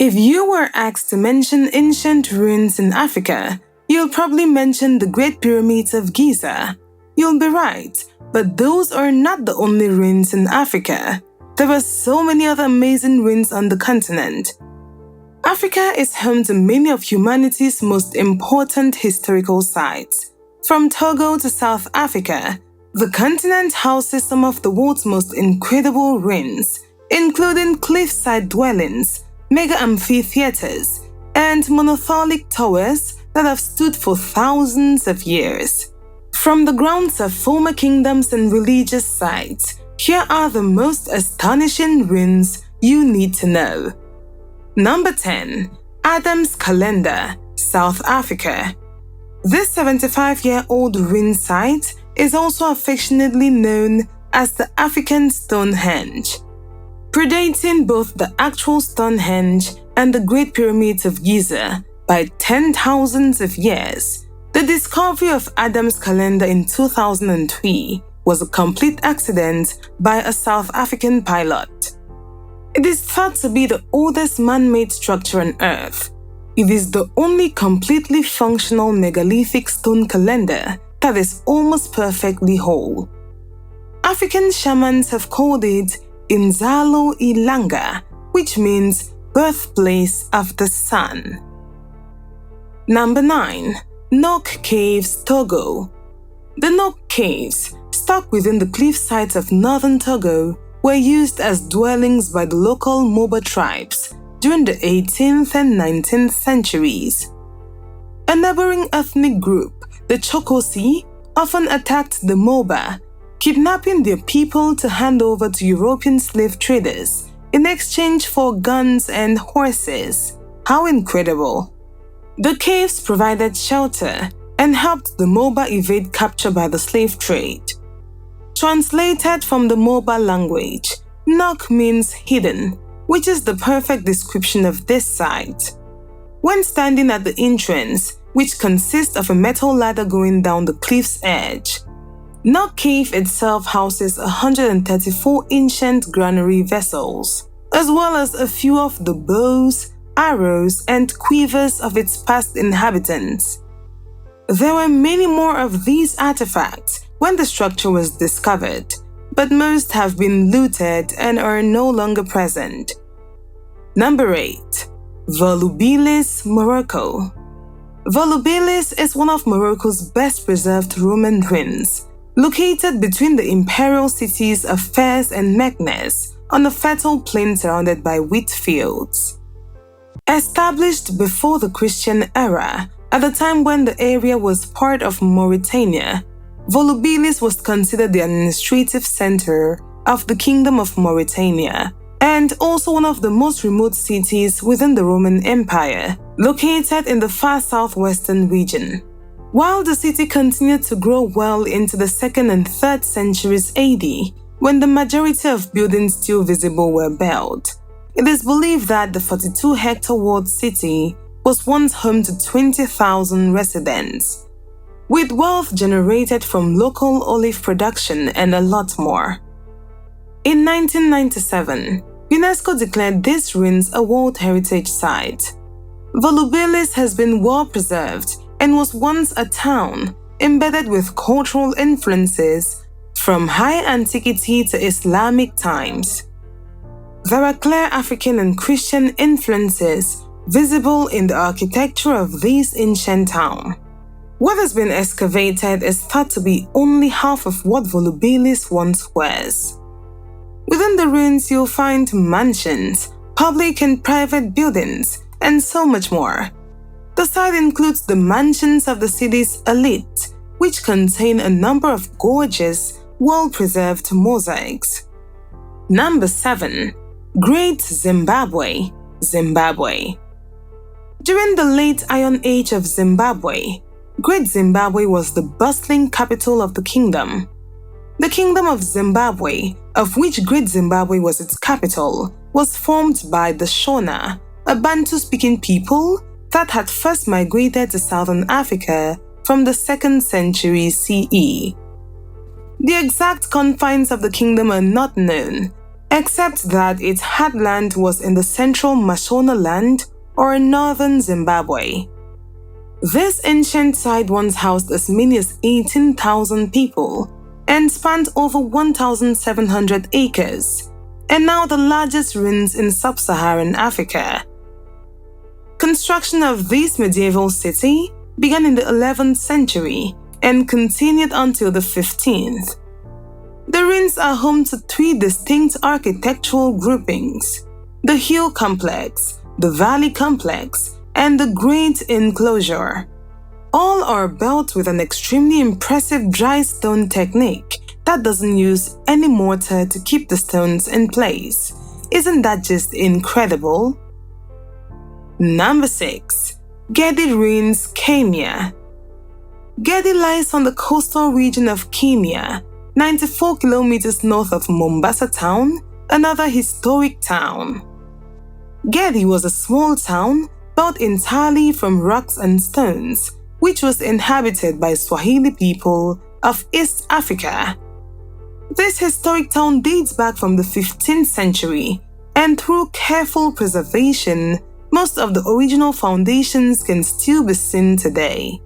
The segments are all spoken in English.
If you were asked to mention ancient ruins in Africa, you'll probably mention the Great Pyramids of Giza. You'll be right, but those are not the only ruins in Africa. There are so many other amazing ruins on the continent. Africa is home to many of humanity's most important historical sites. From Togo to South Africa, the continent houses some of the world's most incredible ruins, including cliffside dwellings, mega amphitheaters, and monolithic towers that have stood for thousands of years. From the grounds of former kingdoms and religious sites, here are the most astonishing ruins you need to know. Number 10. Adam's Calendar, South Africa. This 75-year-old ruin site is also affectionately known as the African Stonehenge. Predating both the actual Stonehenge and the Great Pyramids of Giza by 10,000s of years, the discovery of Adam's Calendar in 2003 was a complete accident by a South African pilot. It is thought to be the oldest man-made structure on Earth. It is the only completely functional megalithic stone calendar that is almost perfectly whole. African shamans have called it Inzalo Ilanga, which means birthplace of the sun. Number 9. Nok Caves, Togo. The Nok Caves, stuck within the cliff sides of northern Togo, were used as dwellings by the local Moba tribes during the 18th and 19th centuries. A neighboring ethnic group, the Chokosi, often attacked the Moba, kidnapping their people to hand over to European slave traders in exchange for guns and horses. How incredible! The caves provided shelter and helped the Moba evade capture by the slave trade. Translated from the Moba language, Nok means hidden, which is the perfect description of this site. When standing at the entrance, which consists of a metal ladder going down the cliff's edge, Nok Cave itself houses 134 ancient granary vessels, as well as a few of the bows, arrows, and quivers of its past inhabitants. There were many more of these artifacts when the structure was discovered, but most have been looted and are no longer present. Number 8. Volubilis, Morocco. Volubilis is one of Morocco's best preserved Roman ruins, located between the imperial cities of Fez and Magna on a fertile plain surrounded by wheat fields. Established before the Christian era, at the time when the area was part of Mauritania, Volubilis was considered the administrative center of the Kingdom of Mauritania and also one of the most remote cities within the Roman Empire, located in the far southwestern region. While the city continued to grow well into the 2nd and 3rd centuries AD, when the majority of buildings still visible were built, it is believed that the 42-hectare walled city was once home to 20,000 residents, with wealth generated from local olive production and a lot more. In 1997, UNESCO declared these ruins a World Heritage Site. Volubilis has been well preserved and was once a town embedded with cultural influences from high antiquity to Islamic times. There are clear African and Christian influences visible in the architecture of this ancient town. What has been excavated is thought to be only half of what Volubilis once was. Within the ruins, you'll find mansions, public and private buildings, and so much more. The site includes the mansions of the city's elite, which contain a number of gorgeous, well-preserved mosaics. Number 7. Great Zimbabwe, Zimbabwe. During the late Iron Age of Zimbabwe, Great Zimbabwe was the bustling capital of the kingdom. The Kingdom of Zimbabwe, of which Great Zimbabwe was its capital, was formed by the Shona, a Bantu-speaking people that had first migrated to southern Africa from the 2nd century CE. The exact confines of the kingdom are not known, except that its headland was in the central Mashonaland or northern Zimbabwe. This ancient site once housed as many as 18,000 people and spanned over 1,700 acres, and now the largest ruins in sub-Saharan Africa. Construction of this medieval city began in the 11th century and continued until the 15th. The ruins are home to three distinct architectural groupings: the Hill Complex, the Valley Complex, and the Great Enclosure. All are built with an extremely impressive dry stone technique that doesn't use any mortar to keep the stones in place. Isn't that just incredible? Number 6. Gedi Ruins, Kenya. Gedi lies on the coastal region of Kenya, 94 kilometers north of Mombasa town, another historic town. Gedi was a small town built entirely from rocks and stones, which was inhabited by Swahili people of East Africa. This historic town dates back from the 15th century, and through careful preservation, most of the original foundations can still be seen today.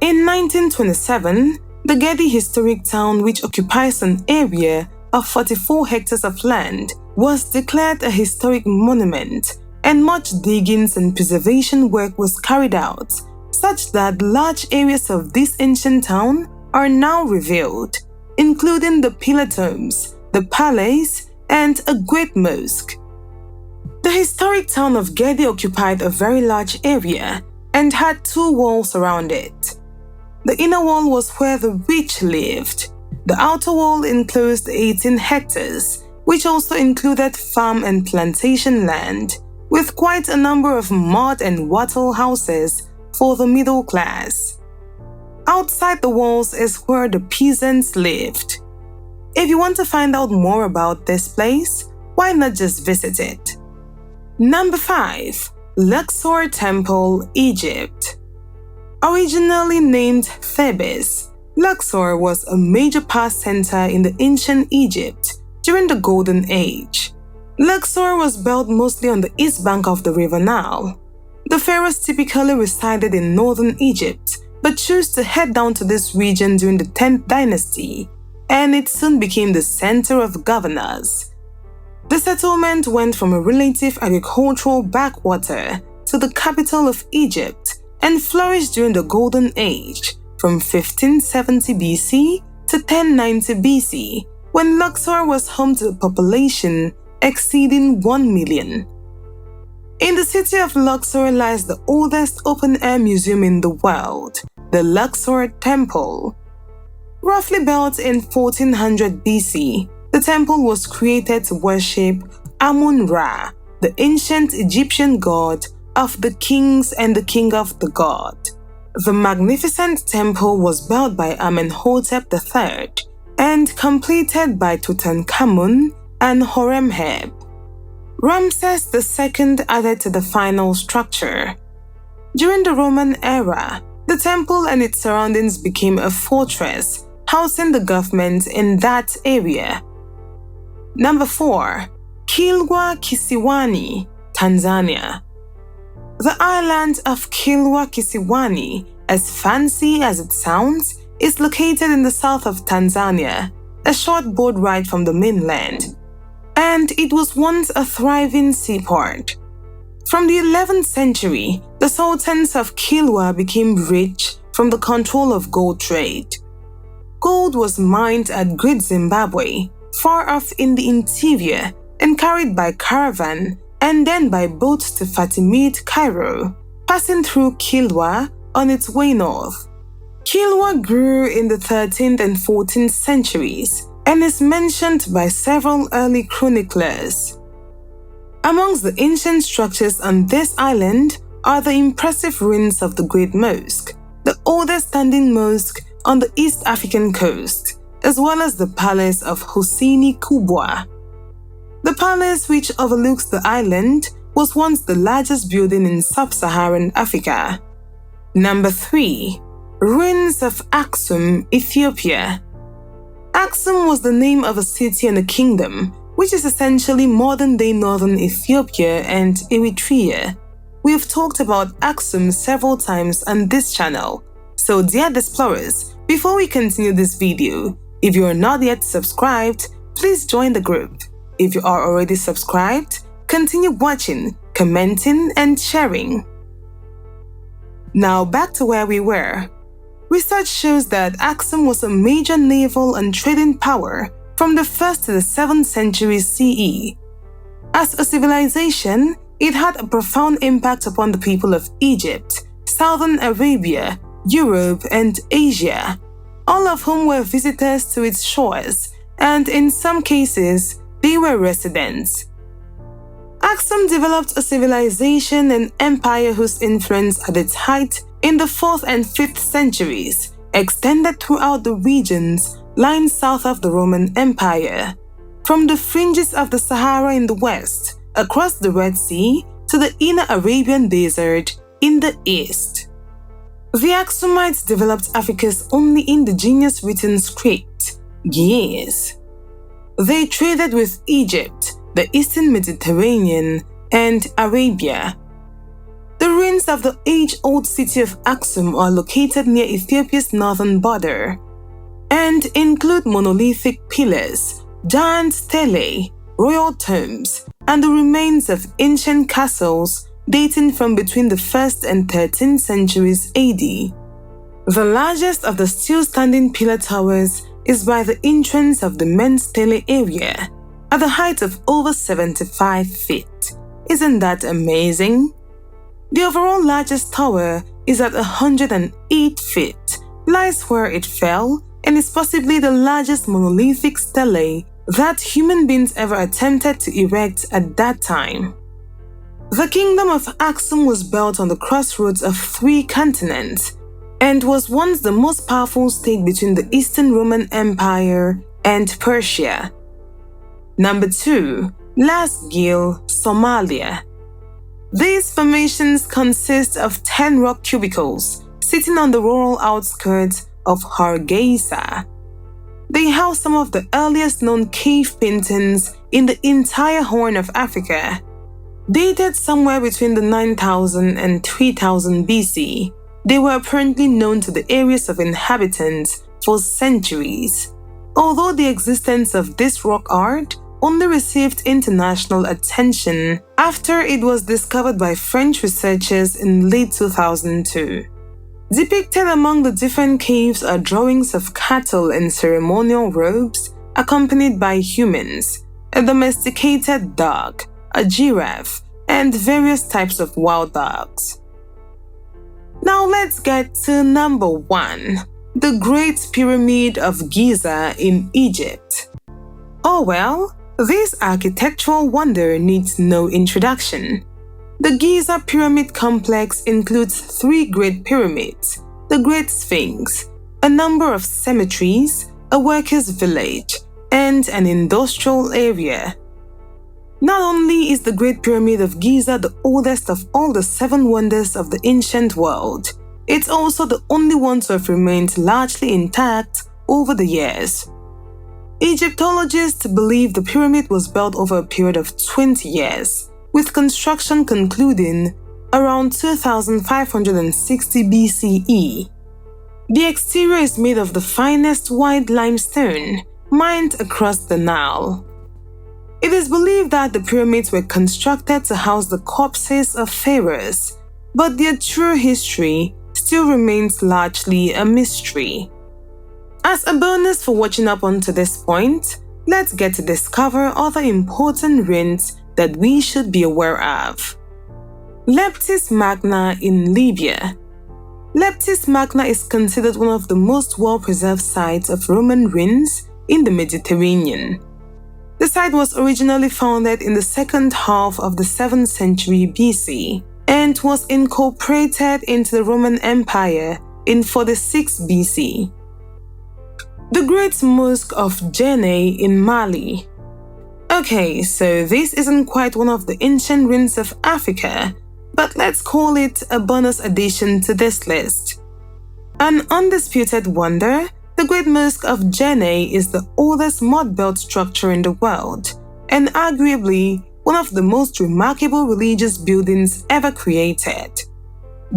In 1927, the Gedi historic town, which occupies an area of 44 hectares of land, was declared a historic monument, and much diggings and preservation work was carried out, such that large areas of this ancient town are now revealed, including the pillar tombs, the palace, and a great mosque. The historic town of Gedi occupied a very large area and had two walls around it. The inner wall was where the rich lived. The outer wall enclosed 18 hectares, which also included farm and plantation land, with quite a number of mud and wattle houses for the middle class. Outside the walls is where the peasants lived. If you want to find out more about this place, why not just visit it? Number 5. Luxor Temple, Egypt. Originally named Thebes, Luxor was a major power center in the ancient Egypt during the Golden Age. Luxor was built mostly on the east bank of the River Nile. The pharaohs typically resided in northern Egypt, but chose to head down to this region during the 10th dynasty, and it soon became the center of governors. The settlement went from a relative agricultural backwater to the capital of Egypt and flourished during the Golden Age from 1570 BC to 1090 BC, when Luxor was home to a population exceeding 1 million. In the city of Luxor lies the oldest open-air museum in the world, the Luxor Temple. Roughly built in 1400 BC, the temple was created to worship Amun-Ra, the ancient Egyptian god of the kings and the king of the god. The magnificent temple was built by Amenhotep III and completed by Tutankhamun and Horemheb. Ramses II added to the final structure. During the Roman era, the temple and its surroundings became a fortress, housing the government in that area. Number 4. Kilwa, Kisiwani, Tanzania. The island of Kilwa, Kisiwani, as fancy as it sounds, is located in the south of Tanzania, a short boat ride from the mainland, and it was once a thriving seaport. From the 11th century, the sultans of Kilwa became rich from the control of gold trade. Gold was mined at Great Zimbabwe, far off in the interior, and carried by caravan and then by boat to Fatimid, Cairo, passing through Kilwa on its way north. Kilwa grew in the 13th and 14th centuries and is mentioned by several early chroniclers. Amongst the ancient structures on this island are the impressive ruins of the Great Mosque, the oldest standing mosque on the East African coast, as well as the palace of Husseini Kubwa. The palace, which overlooks the island, was once the largest building in sub-Saharan Africa. Number 3. Ruins of Aksum, Ethiopia. Aksum was the name of a city and a kingdom which is essentially modern-day northern Ethiopia and Eritrea. We have talked about Aksum several times on this channel. So dear explorers, before we continue this video, if you are not yet subscribed, please join the group. If you are already subscribed, continue watching, commenting, and sharing. Now back to where we were. Research shows that Aksum was a major naval and trading power from the 1st to the 7th centuries CE. As a civilization, it had a profound impact upon the people of Egypt, Southern Arabia, Europe, and Asia, all of whom were visitors to its shores, and in some cases, they were residents. Aksum developed a civilization and empire whose influence at its height in the 4th and 5th centuries extended throughout the regions lying south of the Roman Empire, from the fringes of the Sahara in the west, across the Red Sea, to the inner Arabian desert in the east. The Aksumites developed Africa's only indigenous written script, Ge'ez. They traded with Egypt, the Eastern Mediterranean, and Arabia. The ruins of the age-old city of Aksum are located near Ethiopia's northern border and include monolithic pillars, giant stelae, royal tombs, and the remains of ancient castles dating from between the 1st and 13th centuries AD. The largest of the still-standing pillar towers is by the entrance of the main stele area, at the height of over 75 feet. Isn't that amazing? The overall largest tower is at 108 feet, lies where it fell, and is possibly the largest monolithic stele that human beings ever attempted to erect at that time. The kingdom of Aksum was built on the crossroads of 3 continents and was once the most powerful state between the Eastern Roman Empire and Persia. Number 2. Laas, Geel, Somalia. These formations consist of 10 rock cubicles sitting on the rural outskirts of Hargeisa. They house some of the earliest known cave paintings in the entire Horn of Africa. Dated somewhere between the 9000 and 3000 BC, they were apparently known to the areas of inhabitants for centuries. Although the existence of this rock art only received international attention after it was discovered by French researchers in late 2002. Depicted among the different caves are drawings of cattle in ceremonial robes accompanied by humans, a domesticated dog, a giraffe, and various types of wild dogs. Now let's get to number 1, the Great Pyramid of Giza in Egypt. Oh well, this architectural wonder needs no introduction. The Giza Pyramid Complex includes 3 great pyramids, the Great Sphinx, a number of cemeteries, a workers' village, and an industrial area. Not only is the Great Pyramid of Giza the oldest of all the 7 wonders of the ancient world, it's also the only one to have remained largely intact over the years. Egyptologists believe the pyramid was built over a period of 20 years, with construction concluding around 2560 BCE. The exterior is made of the finest white limestone, mined across the Nile. It is believed that the pyramids were constructed to house the corpses of pharaohs, but their true history still remains largely a mystery. As a bonus for watching up until this point, let's get to discover other important ruins that we should be aware of. Leptis Magna in Libya. Leptis Magna is considered one of the most well-preserved sites of Roman ruins in the Mediterranean. The site was originally founded in the second half of the 7th century BC and was incorporated into the Roman Empire in 46 BC. The Great Mosque of Djenné in Mali. Okay, so this isn't quite one of the ancient ruins of Africa, but let's call it a bonus addition to this list. An undisputed wonder, the Great Mosque of Djenné is the oldest mud-built structure in the world and arguably one of the most remarkable religious buildings ever created.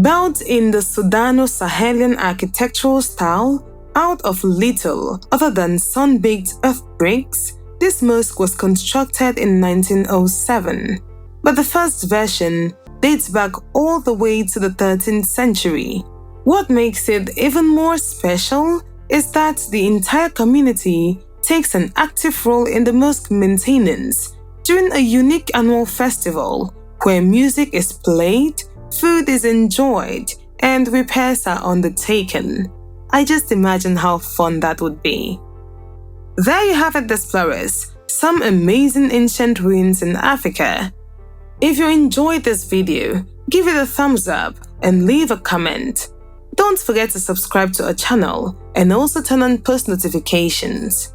Built in the Sudano-Sahelian architectural style, out of little other than sun-baked earth bricks, this mosque was constructed in 1907. But the first version dates back all the way to the 13th century. What makes it even more special is that the entire community takes an active role in the mosque maintenance during a unique annual festival where music is played, food is enjoyed, and repairs are undertaken. I just imagine how fun that would be. There you have it, explorers, some amazing ancient ruins in Africa. If you enjoyed this video, give it a thumbs up and leave a comment. Don't forget to subscribe to our channel and also turn on post notifications.